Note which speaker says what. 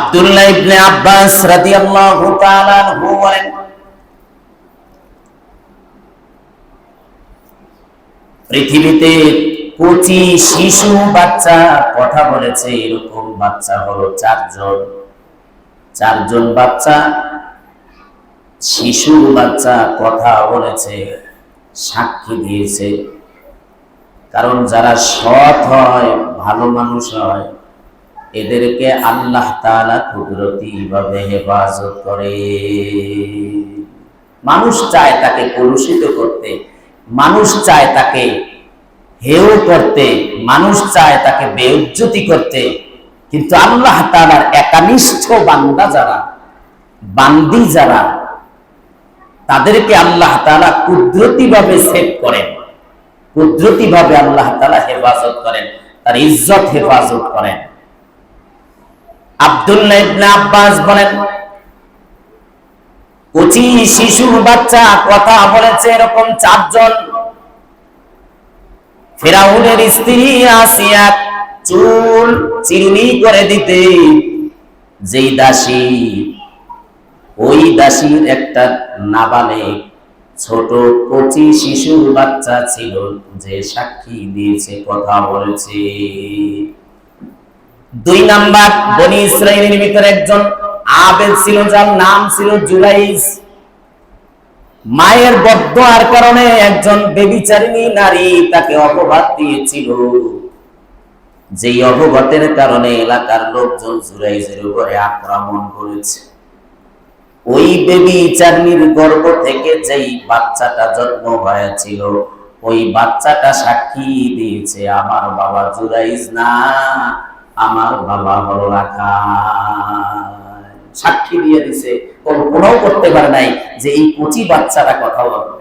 Speaker 1: আব্দুল্লাহ ইবনে আব্বাস রাদিয়াল্লাহু তাআলা আনহু বলেন, পৃথিবীতে কচি শিশু বাচ্চা কথা বলেছে এরকম বাচ্চা হলো চারজন বাচ্চা, শিশু বাচ্চা কথা বলেছে, সাক্ষী দিয়েছে। কারণ যারা সৎ হয়, ভালো মানুষ হয়, এদেরকে আল্লাহ তাআলা কুদরতি ভাবে হেফাজত করে। মানুষ চায় তাকে কলুষিত করতে, মানুষ চায় তাকে হেয় করতে, মানুষ চায় তাকে বেইজ্জতি করতে, কিন্তু আল্লাহ তাআলার একানিষ্ঠ বান্দা যারা, বান্দি যারা, তাদেরকে আল্লাহ তাআলা কুদরতি ভাবে সেভ করেন, কুদরতি ভাবে আল্লাহ তাআলা হেফাজত করেন, তার ইজ্জত হেফাজত করেন। আব্দুল্লাহ ইবনে আব্বাস বলেন, কচি শিশু বাচ্চা কথা বলেছে এরকম চারজন। ফিরাউনের স্ত্রী আসিয়া চুল চিরুনি করে দিতে যেই দাসী, ওই দাসীর একটা নাবালেগ ছোট কচি শিশুর বাচ্চা ছিল, যে সাক্ষী দিয়েছে, কথা বলেছে। 2 নাম্বার, বনি ইসরাইলের ভিতরে একজন আবেদ ছিল, যার নাম ছিল জুলাইস। মায়ের বদদোয়ার কারণে একজন বেবিচারিণী নারী তাকে অপবাদ দিয়েছিল, যেই অপবাদের কারণে এলাকার লোকজন জুলাইসের উপরে আক্রমণ করেছে। ওই বেবিচারিণীর গর্ভ থেকে যেই বাচ্চাটা জন্ম হয়েছিল, ওই বাচ্চাটা সাক্ষী দিয়েছে, আমার বাবা জুলাইস না, আমার বাবা হলো রাখাল। সাক্ষী দিয়ে দিছে, কল্পনাও করতে পারে নাই যে এই কচি বাচ্চাটা কথা বলবে।